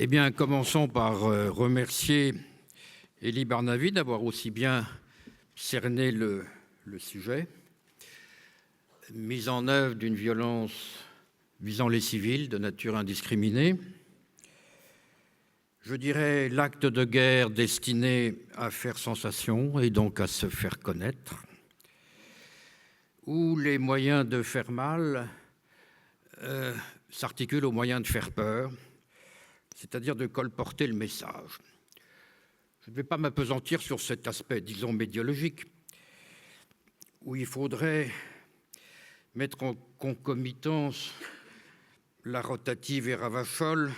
Eh bien, commençons par remercier Elie Barnavi d'avoir aussi bien cerné le sujet. Mise en œuvre d'une violence visant les civils de nature indiscriminée. Je dirais l'acte de guerre destiné à faire sensation et donc à se faire connaître, où les moyens de faire mal s'articulent aux moyens de faire peur, c'est-à-dire de colporter le message. Je ne vais pas m'appesantir sur cet aspect, disons, médiologique, où il faudrait mettre en concomitance la rotative et Ravachol,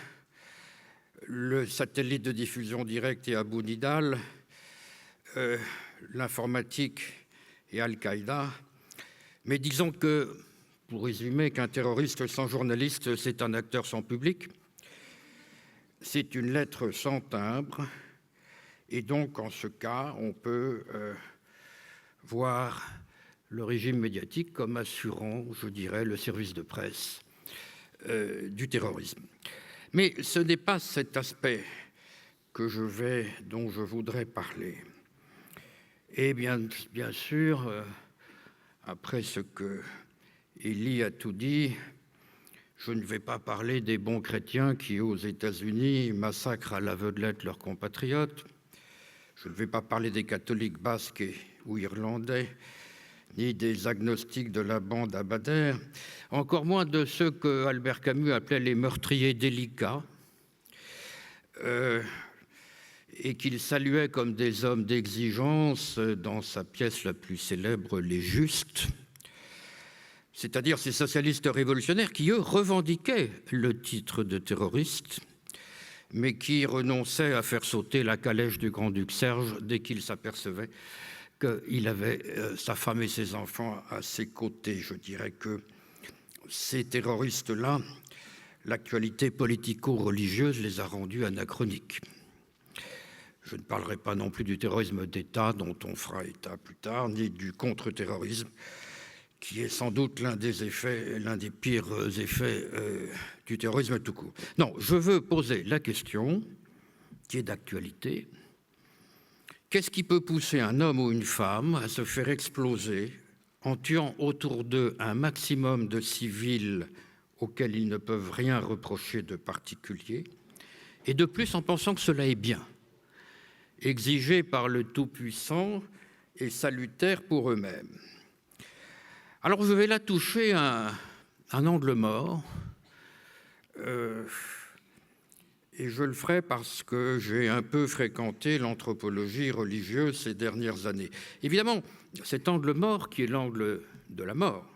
le satellite de diffusion directe et Abu Nidal, l'informatique et Al-Qaïda. Mais disons que, pour résumer, qu'un terroriste sans journaliste, c'est un acteur sans public. C'est une lettre sans timbre, et donc en ce cas, on peut voir le régime médiatique comme assurant, je dirais, le service de presse du terrorisme. Mais ce n'est pas cet aspect dont je voudrais parler. Et bien sûr, après ce que Elie a tout dit, je ne vais pas parler des bons chrétiens qui, aux États-Unis, massacrent à l'aveuglette leurs compatriotes. Je ne vais pas parler des catholiques basques ou irlandais, ni des agnostiques de la bande Abadère, encore moins de ceux que Albert Camus appelait les meurtriers délicats, et qu'il saluait comme des hommes d'exigence dans sa pièce la plus célèbre, Les Justes, c'est-à-dire ces socialistes révolutionnaires qui, eux, revendiquaient le titre de terroriste, mais qui renonçaient à faire sauter la calèche du grand-duc Serge dès qu'ils s'apercevaient qu'il avait sa femme et ses enfants à ses côtés. Je dirais que ces terroristes-là, l'actualité politico-religieuse les a rendus anachroniques. Je ne parlerai pas non plus du terrorisme d'État, dont on fera état plus tard, ni du contre-terrorisme, qui est sans doute l'un des pires effets du terrorisme tout court. Non, je veux poser la question, qui est d'actualité. Qu'est-ce qui peut pousser un homme ou une femme à se faire exploser en tuant autour d'eux un maximum de civils auxquels ils ne peuvent rien reprocher de particulier, et de plus en pensant que cela est bien, exigé par le Tout-Puissant et salutaire pour eux-mêmes? Alors je vais là toucher un angle mort, et je le ferai parce que j'ai un peu fréquenté l'anthropologie religieuse ces dernières années. Évidemment, cet angle mort, qui est l'angle de la mort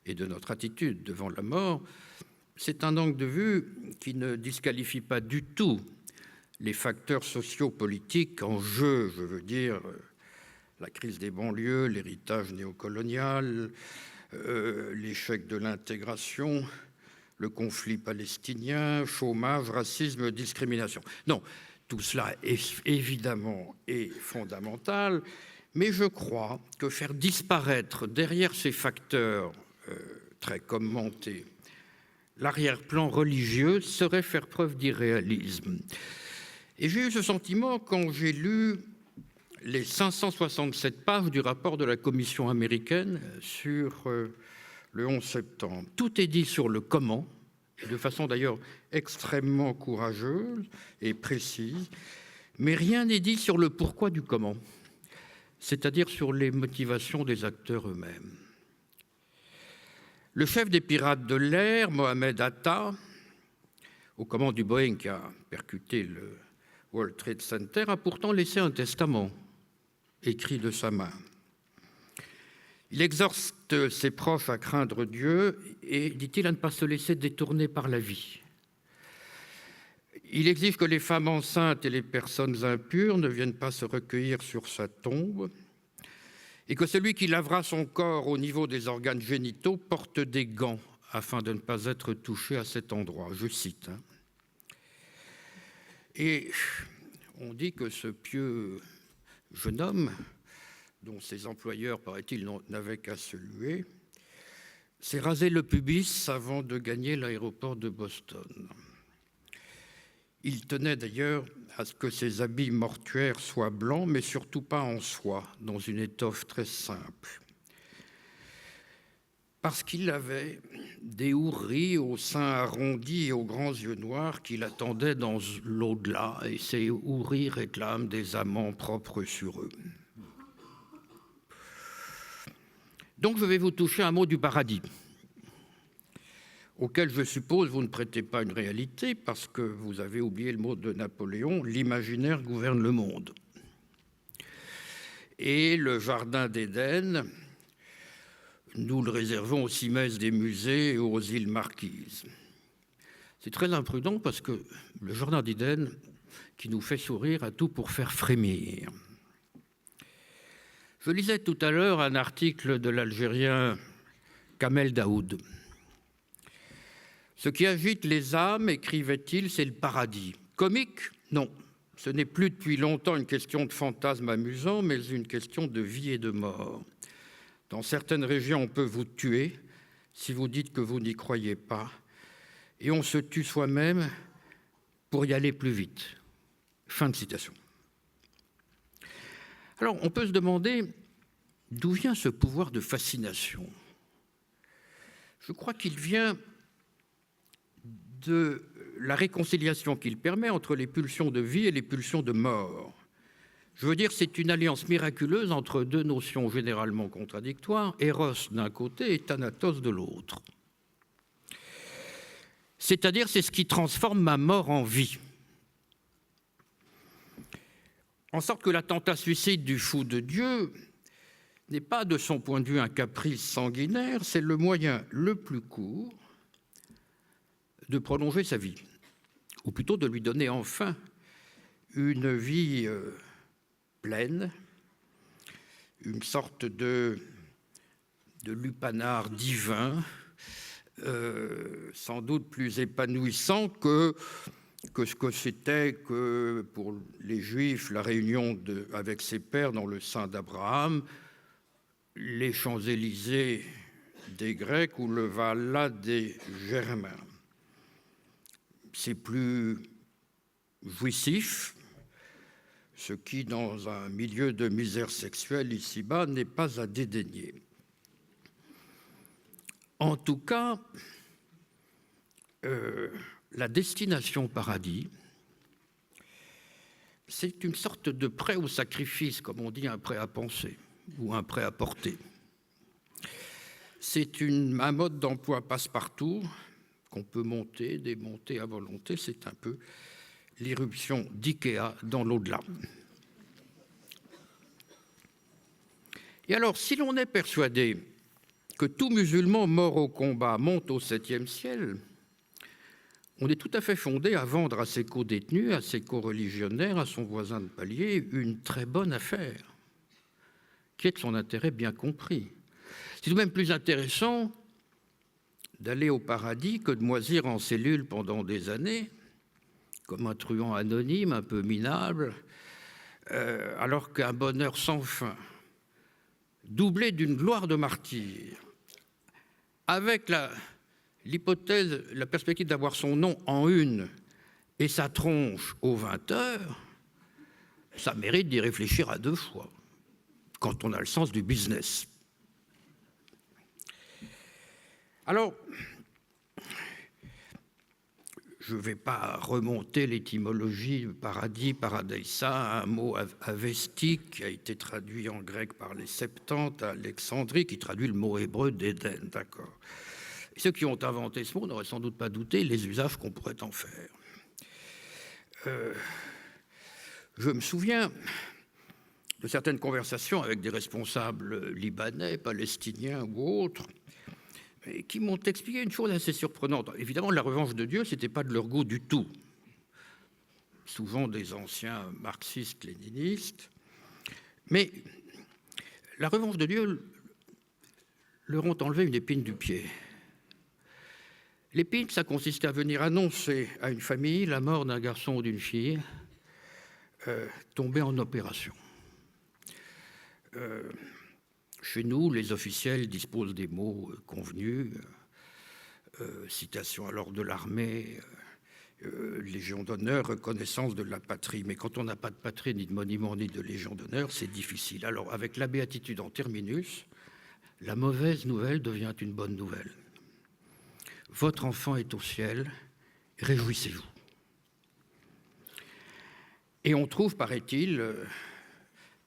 et de notre attitude devant la mort, c'est un angle de vue qui ne disqualifie pas du tout les facteurs sociopolitiques en jeu, je veux dire la crise des banlieues, l'héritage néocolonial, l'échec de l'intégration, le conflit palestinien, chômage, racisme, discrimination. Non, tout cela est évidemment fondamental, mais je crois que faire disparaître derrière ces facteurs très commentés l'arrière-plan religieux serait faire preuve d'irréalisme. Et j'ai eu ce sentiment quand j'ai lu les 567 pages du rapport de la Commission américaine sur le 11 septembre. Tout est dit sur le comment, de façon d'ailleurs extrêmement courageuse et précise, mais rien n'est dit sur le pourquoi du comment, c'est-à-dire sur les motivations des acteurs eux-mêmes. Le chef des pirates de l'air, Mohamed Atta, aux commandes du Boeing qui a percuté le World Trade Center, a pourtant laissé un testament écrit de sa main. Il exhorte ses proches à craindre Dieu et, dit-il, à ne pas se laisser détourner par la vie. Il exige que les femmes enceintes et les personnes impures ne viennent pas se recueillir sur sa tombe et que celui qui lavera son corps au niveau des organes génitaux porte des gants afin de ne pas être touché à cet endroit. Je cite. Et on dit que ce pieux jeune homme, dont ses employeurs, paraît-il, n'avaient qu'à se luer, s'est rasé le pubis avant de gagner l'aéroport de Boston. Il tenait d'ailleurs à ce que ses habits mortuaires soient blancs, mais surtout pas en soie, dans une étoffe très simple. Parce qu'il avait des houris aux seins arrondis et aux grands yeux noirs qui l'attendaient dans l'au-delà, et ces houris réclament des amants propres sur eux. Donc je vais vous toucher un mot du paradis, auquel je suppose vous ne prêtez pas une réalité parce que vous avez oublié le mot de Napoléon, l'imaginaire gouverne le monde. Et le jardin d'Éden, nous le réservons aux cimaises des musées et aux îles Marquises. C'est très imprudent parce que le jardin d'Éden, qui nous fait sourire, a tout pour faire frémir. Je lisais tout à l'heure un article de l'Algérien Kamel Daoud. Ce qui agite les âmes, écrivait-il, c'est le paradis. Comique? Non. Ce n'est plus depuis longtemps une question de fantasme amusant, mais une question de vie et de mort. Dans certaines régions, on peut vous tuer si vous dites que vous n'y croyez pas. Et on se tue soi-même pour y aller plus vite. Fin de citation. Alors, on peut se demander d'où vient ce pouvoir de fascination. Je crois qu'il vient de la réconciliation qu'il permet entre les pulsions de vie et les pulsions de mort. Je veux dire, c'est une alliance miraculeuse entre deux notions généralement contradictoires, Eros d'un côté et Thanatos de l'autre. C'est-à-dire, c'est ce qui transforme ma mort en vie. En sorte que l'attentat suicide du fou de Dieu n'est pas, de son point de vue, un caprice sanguinaire, c'est le moyen le plus court de prolonger sa vie, ou plutôt de lui donner enfin une vie pleine, une sorte de lupanar divin, sans doute plus épanouissant que ce que c'était que pour les Juifs la réunion avec ses pères dans le sein d'Abraham, les Champs-Élysées des Grecs ou le Valhalla des Germains. C'est plus jouissif, ce qui, dans un milieu de misère sexuelle ici-bas, n'est pas à dédaigner. En tout cas, la destination paradis, c'est une sorte de prêt au sacrifice, comme on dit, un prêt à penser ou un prêt à porter. C'est un mode d'emploi passe-partout qu'on peut monter, démonter à volonté. C'est un peu l'irruption d'IKEA dans l'au-delà. Et alors, si l'on est persuadé que tout musulman mort au combat monte au 7e ciel, on est tout à fait fondé à vendre à ses co-détenus, à ses co-religionnaires, à son voisin de palier, une très bonne affaire, qui est de son intérêt bien compris. C'est tout de même plus intéressant d'aller au paradis que de moisir en cellule pendant des années, comme un truand anonyme, un peu minable, alors qu'un bonheur sans fin, doublé d'une gloire de martyr, avec l'hypothèse, la perspective d'avoir son nom en une et sa tronche aux 20 heures, ça mérite d'y réfléchir à deux fois, quand on a le sens du business. Alors, je ne vais pas remonter l'étymologie de paradis, paradiesa, un mot avestique qui a été traduit en grec par les Septante à Alexandrie, qui traduit le mot hébreu d'Éden, d'accord. Et ceux qui ont inventé ce mot n'auraient sans doute pas douté les usages qu'on pourrait en faire. Je me souviens de certaines conversations avec des responsables libanais, palestiniens ou autres, et qui m'ont expliqué une chose assez surprenante. Évidemment, la revanche de Dieu, ce n'était pas de leur goût du tout. Souvent des anciens marxistes-léninistes. Mais la revanche de Dieu leur ont enlevé une épine du pied. L'épine, ça consistait à venir annoncer à une famille la mort d'un garçon ou d'une fille tombé en opération. Chez nous, les officiels disposent des mots convenus, citation à l'ordre de l'armée, Légion d'honneur, reconnaissance de la patrie. Mais quand on n'a pas de patrie, ni de monument, ni de Légion d'honneur, c'est difficile. Alors, avec la béatitude en terminus, la mauvaise nouvelle devient une bonne nouvelle. Votre enfant est au ciel, réjouissez-vous. Et on trouve, paraît-il,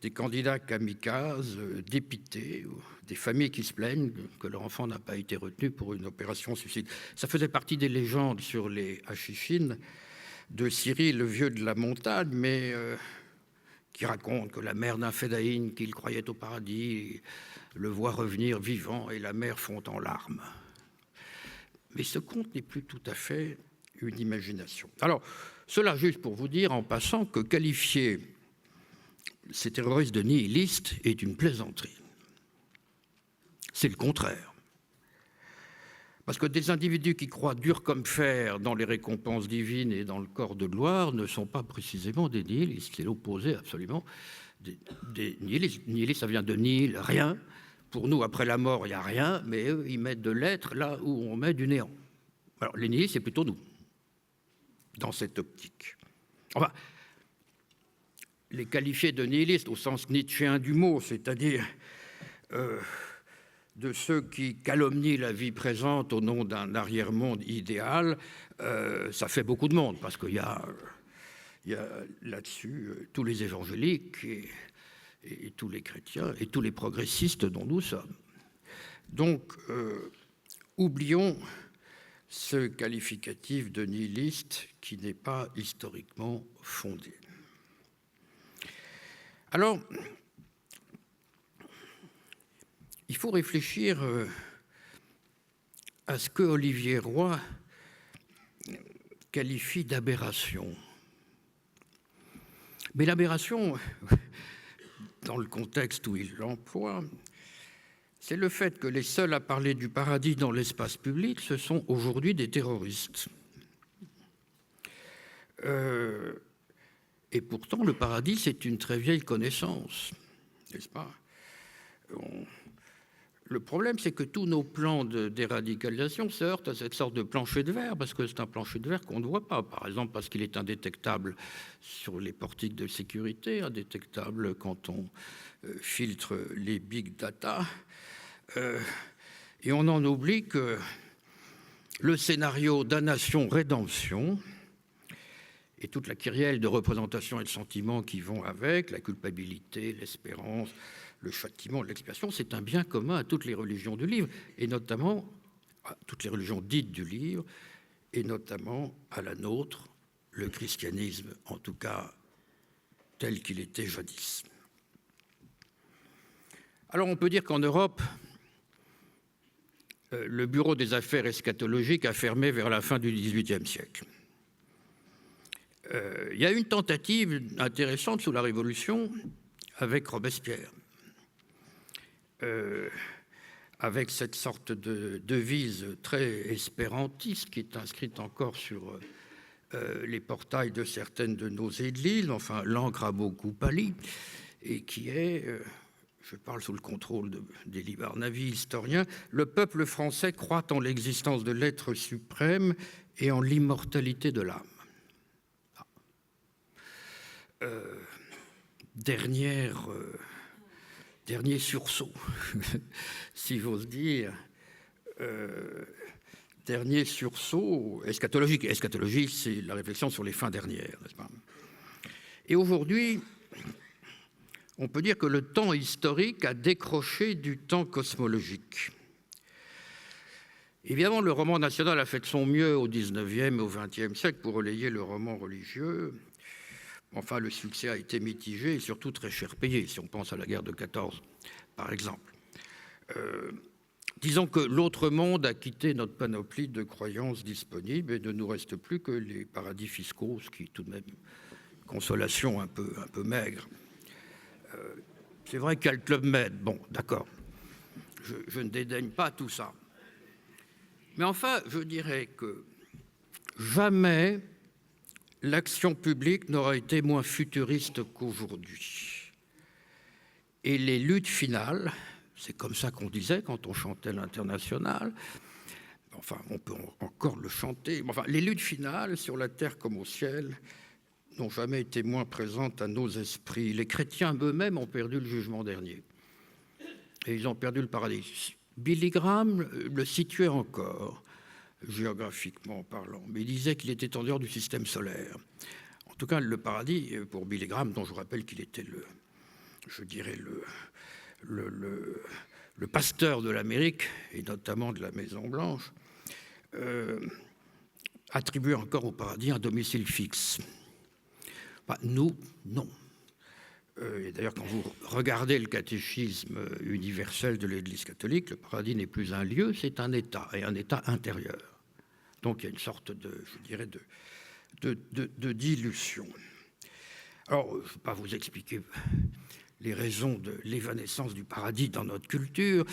des candidats kamikazes dépités, des familles qui se plaignent que leur enfant n'a pas été retenu pour une opération suicide. Ça faisait partie des légendes sur les Hachichines de Cyril, le vieux de la montagne, mais qui raconte que la mère d'un Fédaïne qu'il croyait au paradis le voit revenir vivant et la mère fond en larmes. Mais ce conte n'est plus tout à fait une imagination. Alors, cela juste pour vous dire en passant que qualifier ces terroristes de nihilistes est une plaisanterie. C'est le contraire. Parce que des individus qui croient dur comme fer dans les récompenses divines et dans le corps de gloire ne sont pas précisément des nihilistes. C'est l'opposé absolument des nihilistes. Nihiliste, ça vient de nihil, rien. Pour nous, après la mort, il n'y a rien, mais eux, ils mettent de l'être là où on met du néant. Alors, les nihilistes, c'est plutôt nous, dans cette optique. Enfin, les qualifier de nihilistes au sens nietzschéen du mot, c'est-à-dire de ceux qui calomnient la vie présente au nom d'un arrière-monde idéal, ça fait beaucoup de monde, parce qu'il y a là-dessus tous les évangéliques et tous les chrétiens et tous les progressistes dont nous sommes. Donc, oublions ce qualificatif de nihiliste qui n'est pas historiquement fondé. Alors, il faut réfléchir à ce que Olivier Roy qualifie d'aberration. Mais l'aberration, dans le contexte où il l'emploie, c'est le fait que les seuls à parler du paradis dans l'espace public, ce sont aujourd'hui des terroristes. Et pourtant, le paradis, c'est une très vieille connaissance, n'est-ce pas ? Le problème, c'est que tous nos plans de déradicalisation se heurtent à cette sorte de plancher de verre, parce que c'est un plancher de verre qu'on ne voit pas, par exemple parce qu'il est indétectable sur les portiques de sécurité, indétectable quand on filtre les big data, et on en oublie que le scénario damnation-rédemption et toute la kyrielle de représentations et de sentiments qui vont avec, la culpabilité, l'espérance, le châtiment, l'expiation, c'est un bien commun à toutes les religions du livre, et notamment à toutes les religions dites du livre, et notamment à la nôtre, le christianisme, en tout cas tel qu'il était jadis. Alors on peut dire qu'en Europe, le bureau des affaires eschatologiques a fermé vers la fin du XVIIIe siècle. Il y a une tentative intéressante sous la Révolution avec Robespierre, avec cette sorte de devise très espérantiste qui est inscrite encore sur les portails de certaines de nos églises, enfin l'encre a beaucoup pâli, et qui est, je parle sous le contrôle d'Élie Barnavy, historien, le peuple français croit en l'existence de l'être suprême et en l'immortalité de l'âme. Dernier sursaut, si j'ose dire, dernier sursaut eschatologique. Eschatologie, c'est la réflexion sur les fins dernières, n'est-ce pas ? Et aujourd'hui, on peut dire que le temps historique a décroché du temps cosmologique. Évidemment, le roman national a fait de son mieux au XIXe et au XXe siècle pour relayer le roman religieux. Enfin, le succès a été mitigé et surtout très cher payé, si on pense à la guerre de 14, par exemple. Disons que l'autre monde a quitté notre panoplie de croyances disponibles et ne nous reste plus que les paradis fiscaux, ce qui est tout de même une consolation un peu maigre. C'est vrai qu'il y a le Club Med, bon, d'accord. Je ne dédaigne pas tout ça. Mais enfin, je dirais que jamais l'action publique n'aura été moins futuriste qu'aujourd'hui. Et les luttes finales, c'est comme ça qu'on disait quand on chantait l'Internationale, enfin, on peut encore le chanter. Enfin, les luttes finales, sur la terre comme au ciel, n'ont jamais été moins présentes à nos esprits. Les chrétiens eux-mêmes ont perdu le jugement dernier. Et ils ont perdu le paradis. Billy Graham le situait encore, géographiquement parlant, mais il disait qu'il était en dehors du système solaire. En tout cas, le paradis, pour Billy Graham, dont je vous rappelle qu'il était le pasteur de l'Amérique, et notamment de la Maison-Blanche, attribuait encore au paradis un domicile fixe. Bah, nous, non. Et d'ailleurs, quand vous regardez le catéchisme universel de l'Église catholique, le paradis n'est plus un lieu, c'est un état, et un état intérieur. Donc il y a une sorte de dilution. Alors, je ne vais pas vous expliquer les raisons de l'évanescence du paradis dans notre culture.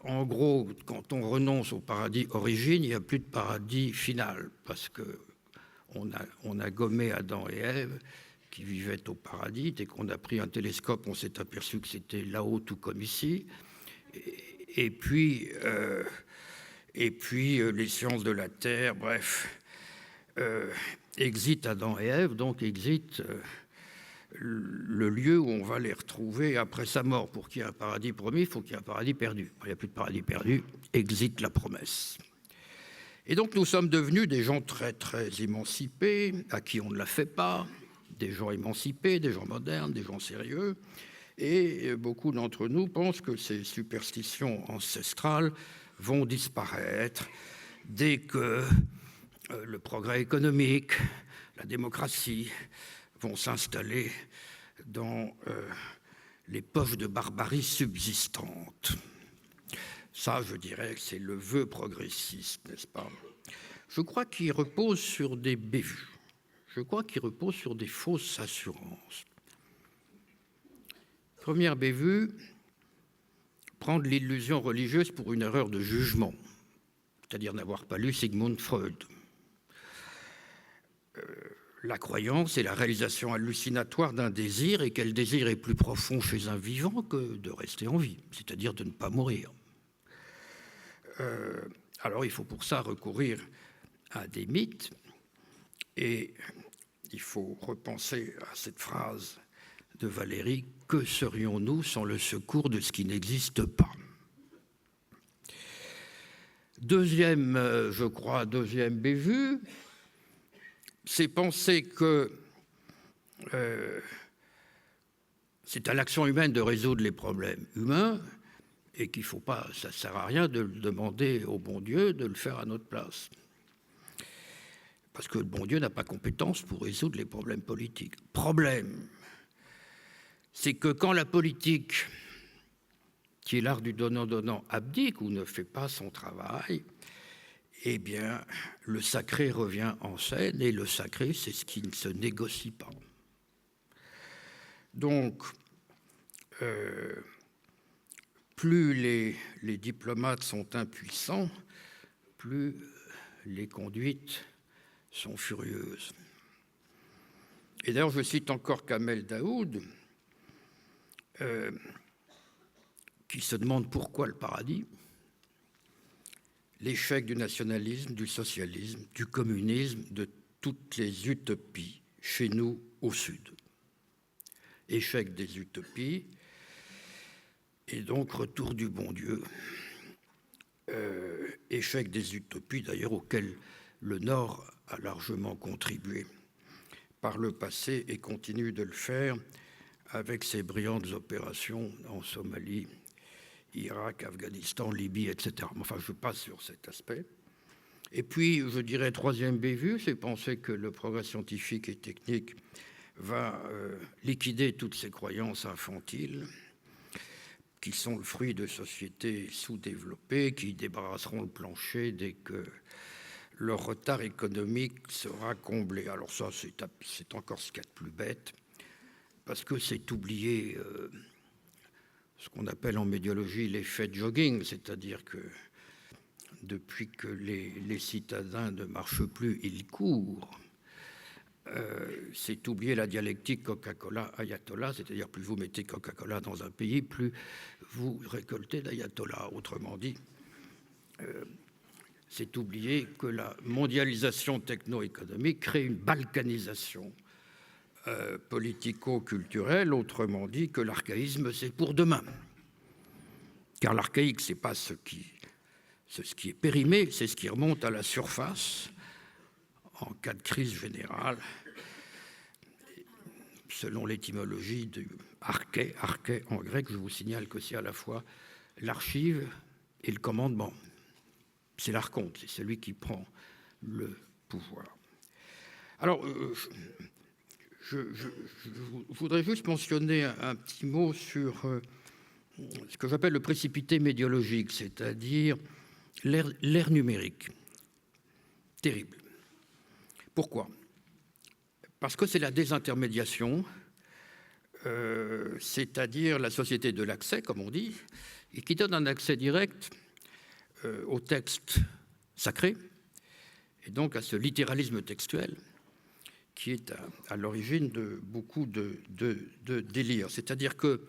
En gros, quand on renonce au paradis origine, il n'y a plus de paradis final, parce qu'on a gommé Adam et Ève, qui vivaient au paradis. Dès qu'on a pris un télescope, on s'est aperçu que c'était là-haut tout comme ici. Et puis les sciences de la Terre, bref, exit Adam et Ève, donc exit le lieu où on va les retrouver après sa mort. Pour qu'il y ait un paradis promis, il faut qu'il y ait un paradis perdu. Il n'y a plus de paradis perdu, exit la promesse. Et donc nous sommes devenus des gens très, très émancipés, à qui on ne la fait pas, des gens émancipés, des gens modernes, des gens sérieux. Et beaucoup d'entre nous pensent que ces superstitions ancestrales vont disparaître dès que le progrès économique, la démocratie vont s'installer dans les poches de barbarie subsistantes. Ça, je dirais que c'est le vœu progressiste, n'est-ce pas? Je crois qu'il repose sur des bévues. Je crois qu'il repose sur des fausses assurances. Première bévue, prendre l'illusion religieuse pour une erreur de jugement, c'est-à-dire n'avoir pas lu Sigmund Freud. La croyance est la réalisation hallucinatoire d'un désir, et quel désir est plus profond chez un vivant que de rester en vie, c'est-à-dire de ne pas mourir. Alors il faut pour ça recourir à des mythes, et il faut repenser à cette phrase de Valéry: « Que serions-nous sans le secours de ce qui n'existe pas ?» Deuxième bévue, c'est penser que c'est à l'action humaine de résoudre les problèmes humains, et qu'il ne faut pas, ça ne sert à rien de demander au bon Dieu de le faire à notre place. Parce que le bon Dieu n'a pas compétence pour résoudre les problèmes politiques. Problème, c'est que quand la politique, qui est l'art du donnant-donnant, abdique ou ne fait pas son travail, eh bien, le sacré revient en scène, et le sacré, c'est ce qui ne se négocie pas. Donc, plus les diplomates sont impuissants, plus les conduites sont furieuses. Et d'ailleurs, je cite encore Kamel Daoud, qui se demande pourquoi le paradis. L'échec du nationalisme, du socialisme, du communisme, de toutes les utopies chez nous au Sud. Échec des utopies, et donc retour du bon Dieu. Échec des utopies, d'ailleurs, auxquelles le Nord a largement contribué par le passé et continue de le faire avec ses brillantes opérations en Somalie, Irak, Afghanistan, Libye, etc. Enfin, je passe sur cet aspect. Et puis, je dirais, troisième bévue, c'est penser que le progrès scientifique et technique va liquider toutes ces croyances infantiles qui sont le fruit de sociétés sous-développées, qui débarrasseront le plancher dès que leur retard économique sera comblé. Alors ça, c'est encore ce qu'il y a de plus bête, parce que c'est oublier ce qu'on appelle en médiologie l'effet jogging, c'est-à-dire que depuis que les citadins ne marchent plus, ils courent. C'est oublier la dialectique Coca-Cola-Ayatollah, c'est-à-dire plus vous mettez Coca-Cola dans un pays, plus vous récoltez d'Ayatollah. Autrement dit, c'est oublier que la mondialisation techno-économique crée une balkanisation politico-culturelle, autrement dit que l'archaïsme, c'est pour demain. Car l'archaïque, ce n'est pas ce qui est périmé, c'est ce qui remonte à la surface en cas de crise générale, selon l'étymologie du arché en grec. Je vous signale que c'est à la fois l'archive et le commandement. C'est l'archonte, c'est celui qui prend le pouvoir. Alors, je voudrais juste mentionner un petit mot sur ce que j'appelle le précipité médiologique, c'est-à-dire l'ère numérique. Terrible. Pourquoi ? Parce que c'est la désintermédiation, c'est-à-dire la société de l'accès, comme on dit, et qui donne un accès direct au texte sacré, et donc à ce littéralisme textuel qui est à l'origine de beaucoup de délires. C'est-à-dire que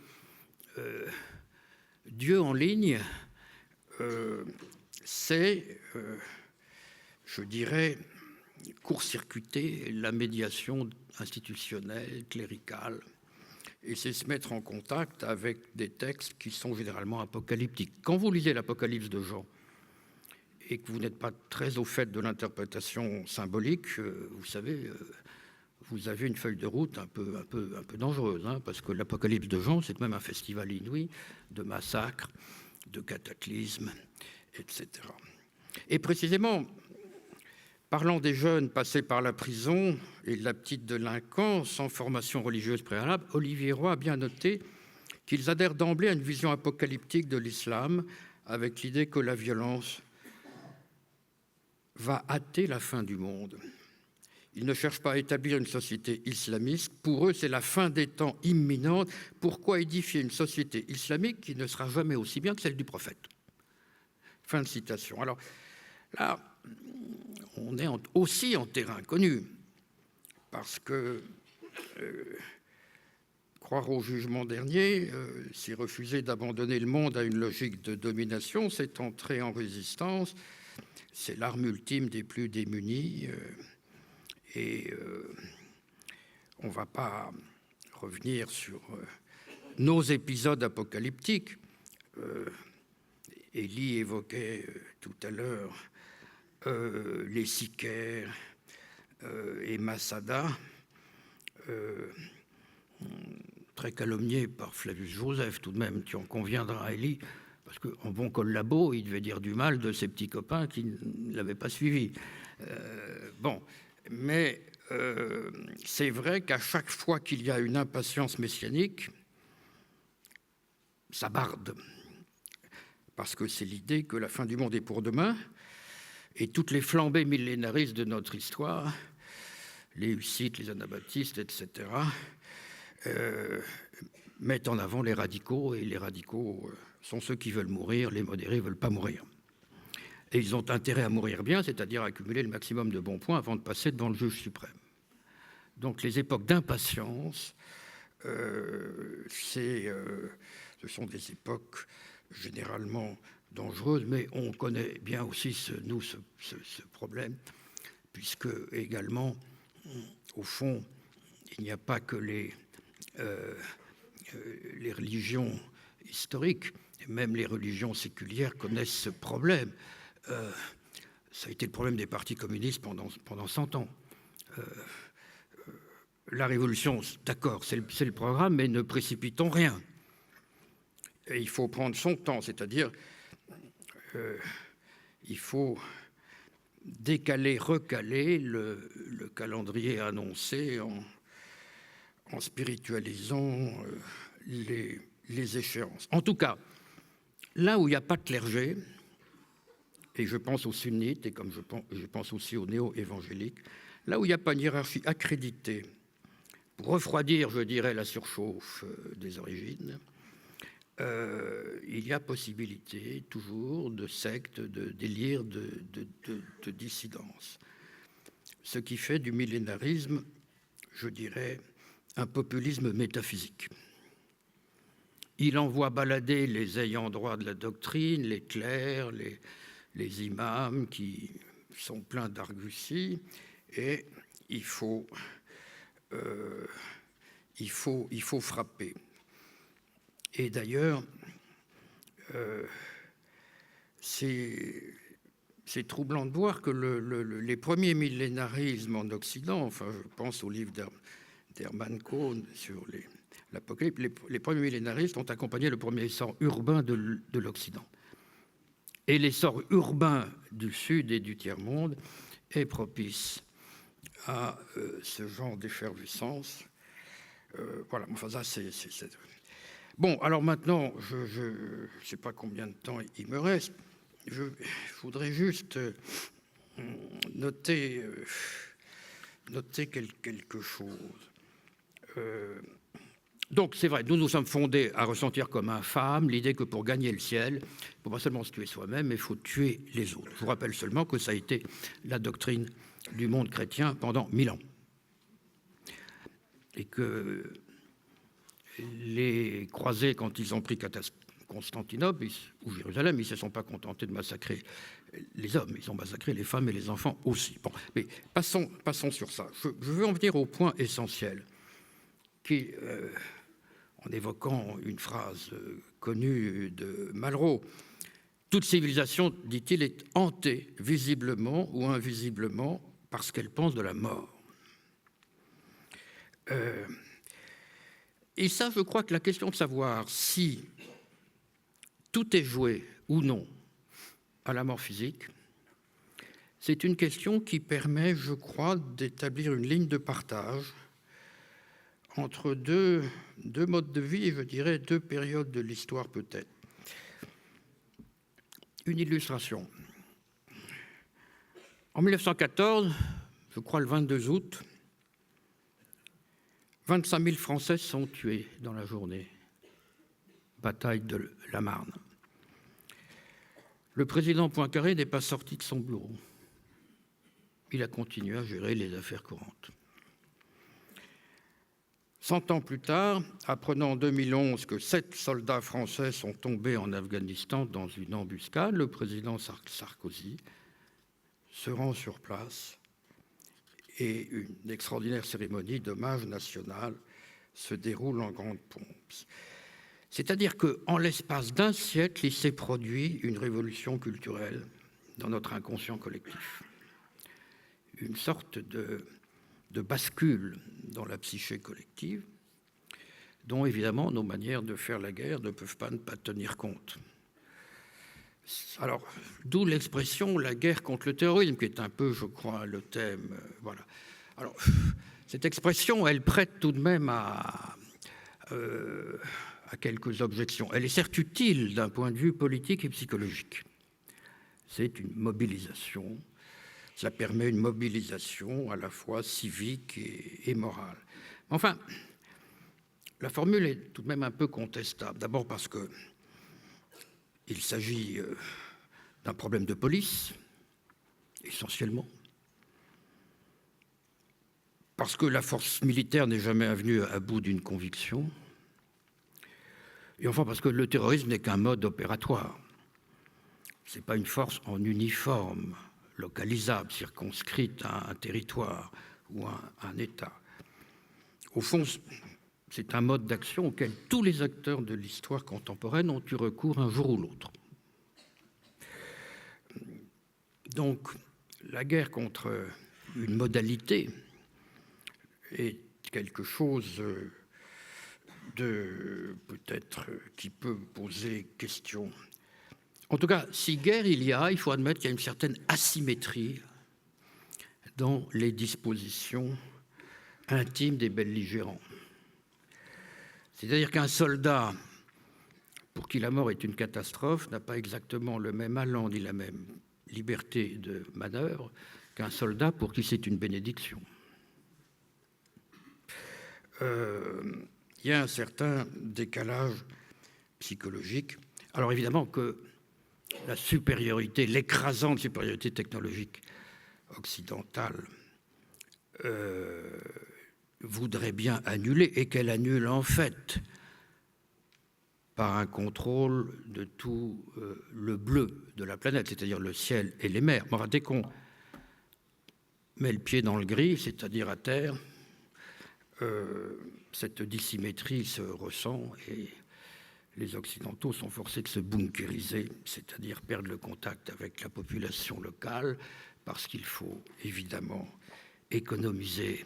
Dieu en ligne, c'est, je dirais, court-circuiter la médiation institutionnelle, cléricale, et c'est se mettre en contact avec des textes qui sont généralement apocalyptiques. Quand vous lisez l'Apocalypse de Jean et que vous n'êtes pas très au fait de l'interprétation symbolique, vous savez, vous avez une feuille de route un peu dangereuse, hein, parce que l'Apocalypse de Jean, c'est même un festival inouï de massacres, de cataclysmes, etc. Et précisément, parlant des jeunes passés par la prison et de la petite délinquance sans formation religieuse préalable, Olivier Roy a bien noté qu'ils adhèrent d'emblée à une vision apocalyptique de l'islam, avec l'idée que la violence va hâter la fin du monde. Ils ne cherchent pas à établir une société islamiste. Pour eux, c'est la fin des temps imminente. Pourquoi édifier une société islamique qui ne sera jamais aussi bien que celle du prophète ? Fin de citation. Alors là, on est aussi en terrain connu, parce que croire au jugement dernier, c'est refuser d'abandonner le monde à une logique de domination, c'est entrer en résistance, c'est l'arme ultime des plus démunis, et on ne va pas revenir sur nos épisodes apocalyptiques. Élie évoquait tout à l'heure les Sicaires et Massada, très calomniés par Flavius Joseph, tout de même, tu en conviendras, Élie, parce qu'en bon collabo, il devait dire du mal de ses petits copains qui ne l'avaient pas suivi. Mais c'est vrai qu'à chaque fois qu'il y a une impatience messianique, ça barde, parce que c'est l'idée que la fin du monde est pour demain, et toutes les flambées millénaristes de notre histoire, les Hussites, les Anabaptistes, etc., mettent en avant les radicaux, et les radicaux sont ceux qui veulent mourir, les modérés ne veulent pas mourir. Et ils ont intérêt à mourir bien, c'est-à-dire à accumuler le maximum de bons points avant de passer devant le juge suprême. Donc les époques d'impatience, ce sont des époques généralement dangereuses, mais on connaît bien aussi ce problème, puisque également, au fond, il n'y a pas que les religions historiques, et même les religions séculières connaissent ce problème. Ça a été le problème des partis communistes pendant 100 ans. La révolution, d'accord, c'est le programme, mais ne précipitons rien. Et il faut prendre son temps, c'est-à-dire il faut décaler, recaler le calendrier annoncé en spiritualisant les échéances. En tout cas, là où il n'y a pas de clergé, et je pense aux sunnites, et comme je pense aussi aux néo-évangéliques, là où il n'y a pas une hiérarchie accréditée pour refroidir, je dirais, la surchauffe des origines, il y a possibilité toujours de sectes, de délires, de dissidence. Ce qui fait du millénarisme, je dirais, un populisme métaphysique. Il envoie balader les ayants droit de la doctrine, les clercs, les imams qui sont pleins d'argussie, et il faut frapper. Et d'ailleurs, c'est troublant de voir que les premiers millénarismes en Occident, enfin je pense au livre d'Hermann Cohn sur l'Apocalypse, les premiers millénaristes ont accompagné le premier essor urbain de l'Occident. Et l'essor urbain du Sud et du tiers-monde est propice à ce genre d'effervescence. Voilà, enfin ça c'est... Bon, alors maintenant, je ne sais pas combien de temps il me reste. Je voudrais juste noter quelque chose. Donc, c'est vrai, nous sommes fondés à ressentir comme infâme l'idée que pour gagner le ciel, il ne faut pas seulement se tuer soi-même, mais il faut tuer les autres. Je vous rappelle seulement que ça a été la doctrine du monde chrétien pendant 1000 ans. Et que les croisés, quand ils ont pris Constantinople ou Jérusalem, ils ne se sont pas contentés de massacrer les hommes, ils ont massacré les femmes et les enfants aussi. Bon, mais passons sur ça. Je veux en venir au point essentiel, qui, en évoquant une phrase connue de Malraux, toute civilisation, dit-il, est hantée visiblement ou invisiblement parce qu'elle pense de la mort. Et ça, je crois que la question de savoir si tout est joué ou non à la mort physique, c'est une question qui permet, je crois, d'établir une ligne de partage entre deux modes de vie et, je dirais, deux périodes de l'histoire peut-être. Une illustration. En 1914, je crois le 22 août, 25 000 Français sont tués dans la journée. Bataille de la Marne. Le président Poincaré n'est pas sorti de son bureau. Il a continué à gérer les affaires courantes. 100 ans plus tard, apprenant en 2011 que 7 soldats français sont tombés en Afghanistan dans une embuscade, le président Sarkozy se rend sur place et une extraordinaire cérémonie d'hommage national se déroule en grande pompe. C'est-à-dire qu'en l'espace d'un siècle, il s'est produit une révolution culturelle dans notre inconscient collectif. Une sorte de bascule dans la psyché collective, dont évidemment nos manières de faire la guerre ne peuvent pas ne pas tenir compte. Alors, d'où l'expression « la guerre contre le terrorisme », qui est un peu, je crois, le thème. Voilà. Alors, cette expression, elle prête tout de même à quelques objections. Elle est certes utile d'un point de vue politique et psychologique. C'est une mobilisation. Ça permet une mobilisation à la fois civique et morale. Enfin, la formule est tout de même un peu contestable. D'abord parce qu'il s'agit d'un problème de police, essentiellement. Parce que la force militaire n'est jamais venue à bout d'une conviction. Et enfin parce que le terrorisme n'est qu'un mode opératoire. Ce n'est pas une force en uniforme, localisable, circonscrite à un territoire ou à un État. Au fond, c'est un mode d'action auquel tous les acteurs de l'histoire contemporaine ont eu recours un jour ou l'autre. Donc, la guerre contre une modalité est quelque chose de peut-être qui peut poser question. En tout cas, si guerre il faut admettre qu'il y a une certaine asymétrie dans les dispositions intimes des belligérants. C'est-à-dire qu'un soldat, pour qui la mort est une catastrophe, n'a pas exactement le même allant ni la même liberté de manœuvre qu'un soldat pour qui c'est une bénédiction. Il y a un certain décalage psychologique. Alors évidemment que la supériorité, l'écrasante supériorité technologique occidentale voudrait bien annuler, et qu'elle annule en fait, par un contrôle de tout le bleu de la planète, c'est-à-dire le ciel et les mers. Enfin, dès qu'on met le pied dans le gris, c'est-à-dire à terre, cette dissymétrie se ressent et les Occidentaux sont forcés de se bunkériser, c'est-à-dire perdre le contact avec la population locale, parce qu'il faut évidemment économiser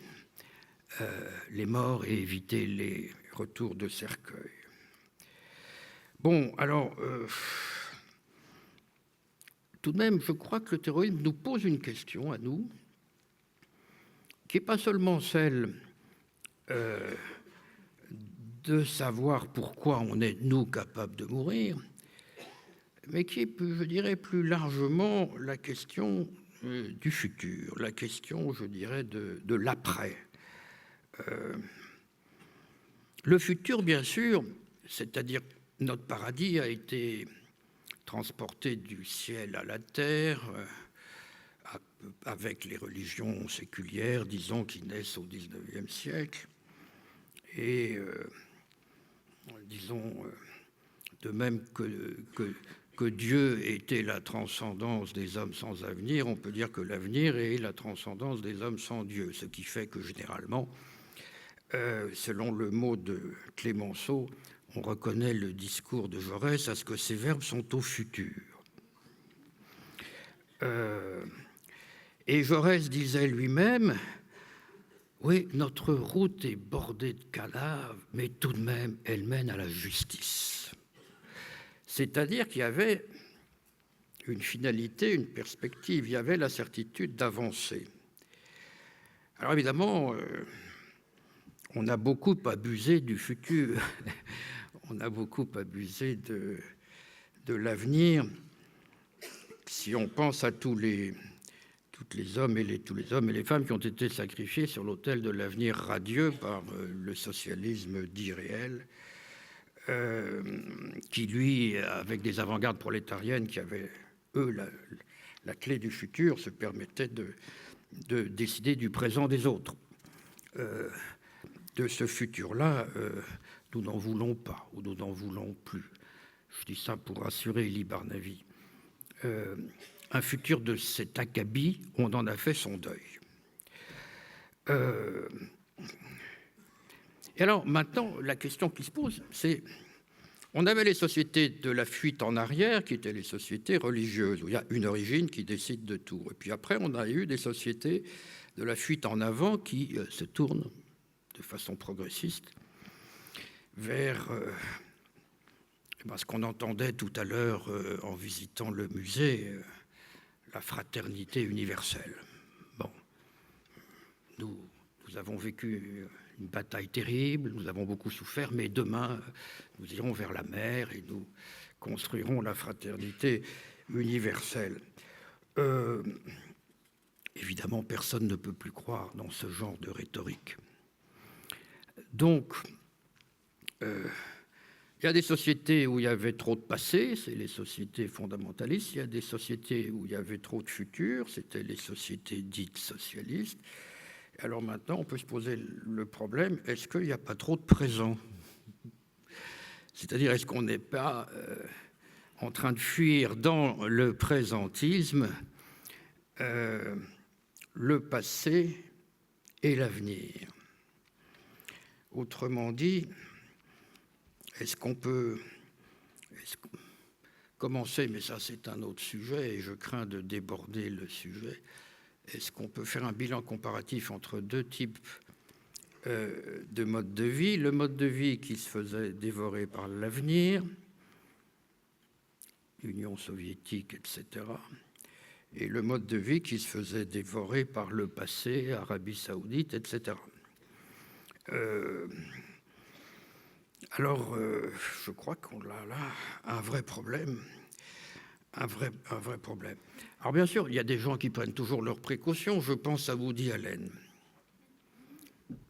les morts et éviter les retours de cercueil. Bon, alors, tout de même, je crois que le terrorisme nous pose une question à nous, qui n'est pas seulement celle de savoir pourquoi on est, nous, capables de mourir, mais qui est, je dirais, plus largement la question du futur, la question, je dirais, de l'après. Le futur, bien sûr, c'est-à-dire notre paradis a été transporté du ciel à la terre avec les religions séculières, disons, qui naissent au XIXe siècle. Et disons, de même que Dieu était la transcendance des hommes sans avenir, on peut dire que l'avenir est la transcendance des hommes sans Dieu, ce qui fait que généralement, selon le mot de Clémenceau, on reconnaît le discours de Jaurès à ce que ces verbes sont au futur. Et Jaurès disait lui-même, oui, notre route est bordée de cadavres, mais tout de même, elle mène à la justice. C'est-à-dire qu'il y avait une finalité, une perspective, il y avait la certitude d'avancer. Alors évidemment, on a beaucoup abusé du futur, on a beaucoup abusé de l'avenir. Si on pense à tous les hommes et les femmes qui ont été sacrifiés sur l'autel de l'avenir radieux par le socialisme dit réel, qui lui, avec des avant-gardes prolétariennes qui avaient, eux, la clé du futur, se permettaient de décider du présent des autres. De ce futur-là, nous n'en voulons pas, ou nous n'en voulons plus. Je dis ça pour rassurer Elie Barnavi. Un futur de cet acabit, on en a fait son deuil. Et alors, maintenant, la question qui se pose, c'est... On avait les sociétés de la fuite en arrière, qui étaient les sociétés religieuses, où il y a une origine qui décide de tout. Et puis après, on a eu des sociétés de la fuite en avant qui se tournent de façon progressiste vers ce qu'on entendait tout à l'heure en visitant le musée, la fraternité universelle. Bon, nous avons vécu une bataille terrible, nous avons beaucoup souffert, mais demain, nous irons vers la mer et nous construirons la fraternité universelle. Évidemment, personne ne peut plus croire dans ce genre de rhétorique. Donc, il y a des sociétés où il y avait trop de passé, c'est les sociétés fondamentalistes. Il y a des sociétés où il y avait trop de futur, c'était les sociétés dites socialistes. Alors maintenant, on peut se poser le problème, est-ce qu'il n'y a pas trop de présent? C'est-à-dire, est-ce qu'on n'est pas en train de fuir dans le présentisme le passé et l'avenir? Autrement dit, est-ce qu'on peut commencer, mais ça c'est un autre sujet et je crains de déborder le sujet, est-ce qu'on peut faire un bilan comparatif entre deux types de modes de vie, le mode de vie qui se faisait dévorer par l'avenir, Union soviétique, etc., et le mode de vie qui se faisait dévorer par le passé, Arabie saoudite, etc. Alors, je crois qu'on a là un vrai problème, un vrai problème. Alors, bien sûr, il y a des gens qui prennent toujours leurs précautions. Je pense à Woody Allen.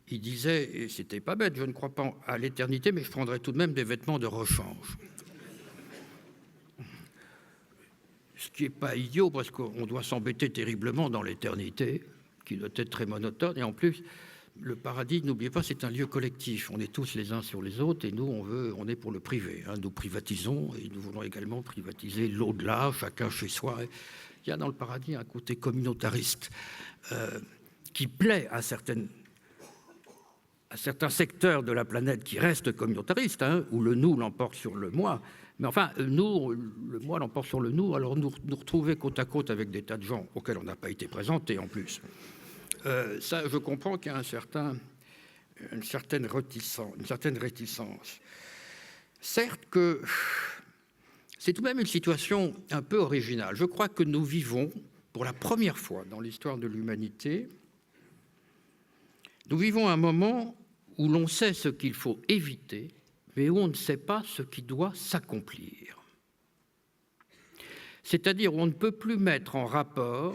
Il disait, et c'était pas bête, je ne crois pas à l'éternité, mais je prendrai tout de même des vêtements de rechange. Ce qui n'est pas idiot, parce qu'on doit s'embêter terriblement dans l'éternité, qui doit être très monotone, et en plus, le paradis, n'oubliez pas, c'est un lieu collectif. On est tous les uns sur les autres et nous, on est pour le privé. Nous privatisons et nous voulons également privatiser l'au-delà, chacun chez soi. Il y a dans le paradis un côté communautariste qui plaît à certains secteurs de la planète qui restent communautaristes, où le nous l'emporte sur le moi. Mais enfin, nous, le moi l'emporte sur le nous, alors nous retrouver côte à côte avec des tas de gens auxquels on n'a pas été présentés en plus. Ça, je comprends qu'il y a une certaine réticence. Certes que c'est tout de même une situation un peu originale. Je crois que nous vivons, pour la première fois dans l'histoire de l'humanité, nous vivons un moment où l'on sait ce qu'il faut éviter, mais où on ne sait pas ce qui doit s'accomplir. C'est-à-dire où on ne peut plus mettre en rapport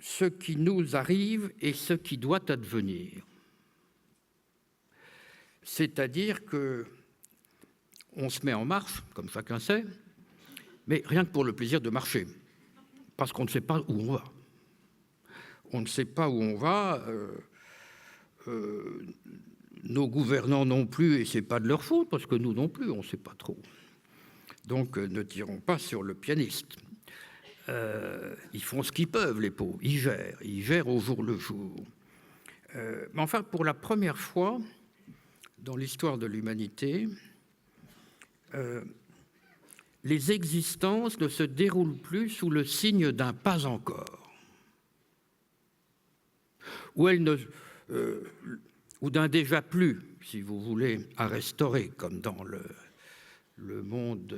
ce qui nous arrive et ce qui doit advenir. C'est-à-dire que on se met en marche, comme chacun sait, mais rien que pour le plaisir de marcher, parce qu'on ne sait pas où on va. On ne sait pas où on va, nos gouvernants non plus, et ce n'est pas de leur faute, parce que nous non plus, on ne sait pas trop. Donc ne tirons pas sur le pianiste. Ils font ce qu'ils peuvent, les pauvres, ils gèrent au jour le jour. Mais enfin, pour la première fois dans l'histoire de l'humanité, les existences ne se déroulent plus sous le signe d'un pas encore, ou d'un déjà plus, si vous voulez, à restaurer, comme dans le monde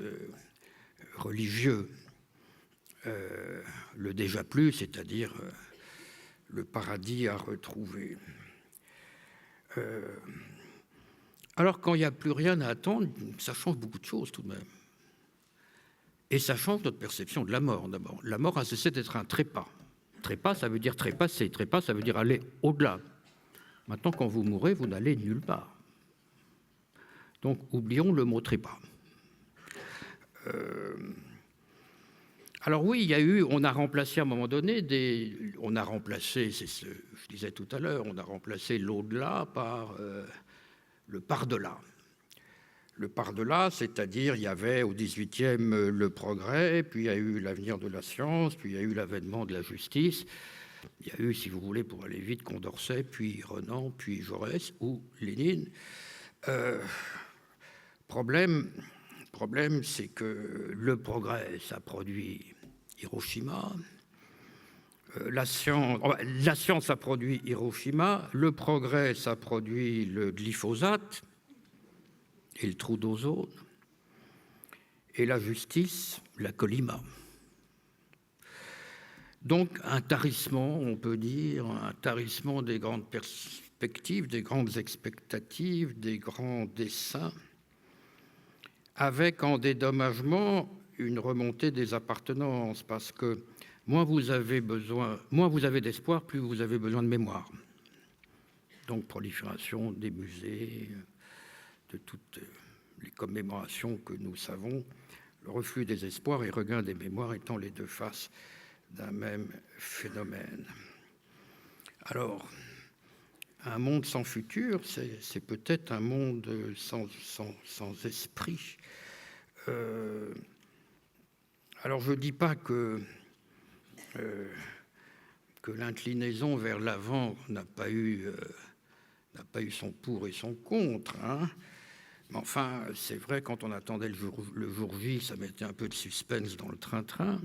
religieux. Le déjà plus, c'est-à-dire le paradis à retrouver. Alors, quand il n'y a plus rien à attendre, ça change beaucoup de choses tout de même. Et ça change notre perception de la mort, d'abord. La mort a cessé d'être un trépas. Trépas, ça veut dire trépasser. Trépas, ça veut dire aller au-delà. Maintenant, quand vous mourrez, vous n'allez nulle part. Donc, oublions le mot trépas. Alors oui, il y a eu, on a remplacé à un moment donné, c'est ce que je disais tout à l'heure, on a remplacé l'au-delà par le par-delà. Le par-delà, c'est-à-dire il y avait au XVIIIe le progrès, puis il y a eu l'avenir de la science, puis il y a eu l'avènement de la justice, il y a eu, si vous voulez, pour aller vite, Condorcet, puis Renan, puis Jaurès ou Lénine. Problème, c'est que le progrès, ça produit Hiroshima. La science, ça produit Hiroshima. Le progrès, ça produit le glyphosate et le trou d'ozone. Et la justice, la colima. Donc, un tarissement, on peut dire, un tarissement des grandes perspectives, des grandes expectatives, des grands desseins, avec en dédommagement une remontée des appartenances, parce que moins vous avez d'espoir, plus vous avez besoin de mémoire. Donc prolifération des musées, de toutes les commémorations que nous savons, le reflux des espoirs et regain des mémoires étant les deux faces d'un même phénomène. Alors, un monde sans futur, c'est peut-être un monde sans esprit. Alors, je ne dis pas que l'inclinaison vers l'avant n'a pas eu son pour et son contre. Mais enfin, c'est vrai, quand on attendait le jour J, ça mettait un peu de suspense dans le train-train.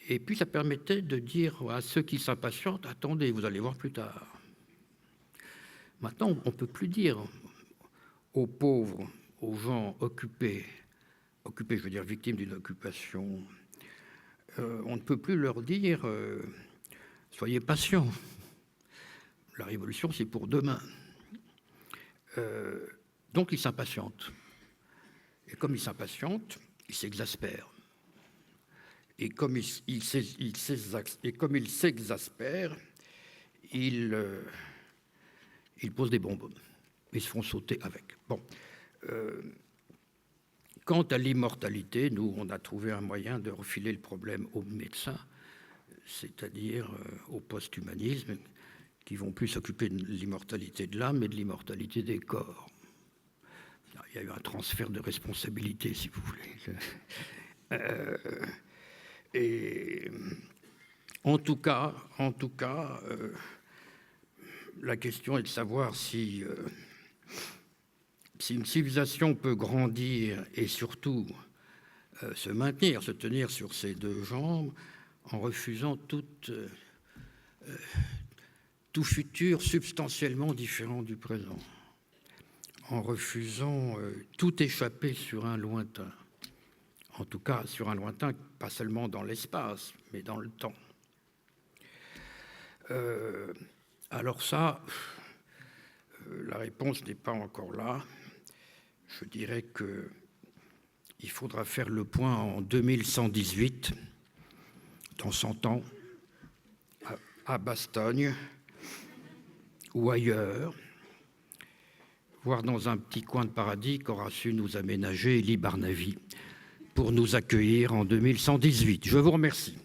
Et puis, ça permettait de dire à ceux qui s'impatientent, attendez, vous allez voir plus tard. Maintenant, on ne peut plus dire aux pauvres, aux gens occupés, je veux dire victimes d'une occupation, on ne peut plus leur dire soyez patients, la révolution c'est pour demain. Donc ils s'impatientent. Et comme ils s'impatientent, ils s'exaspèrent. Et comme ils s'exaspèrent, ils posent des bombes. Ils se font sauter avec. Bon. Quant à l'immortalité, nous, on a trouvé un moyen de refiler le problème aux médecins, c'est-à-dire au post-humanisme, qui vont plus s'occuper de l'immortalité de l'âme, mais de l'immortalité des corps. Il y a eu un transfert de responsabilité, si vous voulez. Et en tout cas, la question est de savoir si une civilisation peut grandir et surtout se maintenir, se tenir sur ses deux jambes en refusant tout futur substantiellement différent du présent, en refusant tout échapper sur un lointain, en tout cas sur un lointain pas seulement dans l'espace, mais dans le temps. Alors ça, la réponse n'est pas encore là. Je dirais qu'il faudra faire le point en 2118, dans 100 ans, à Bastogne ou ailleurs, voire dans un petit coin de paradis qu'aura su nous aménager Elie Barnavi pour nous accueillir en 2118. Je vous remercie.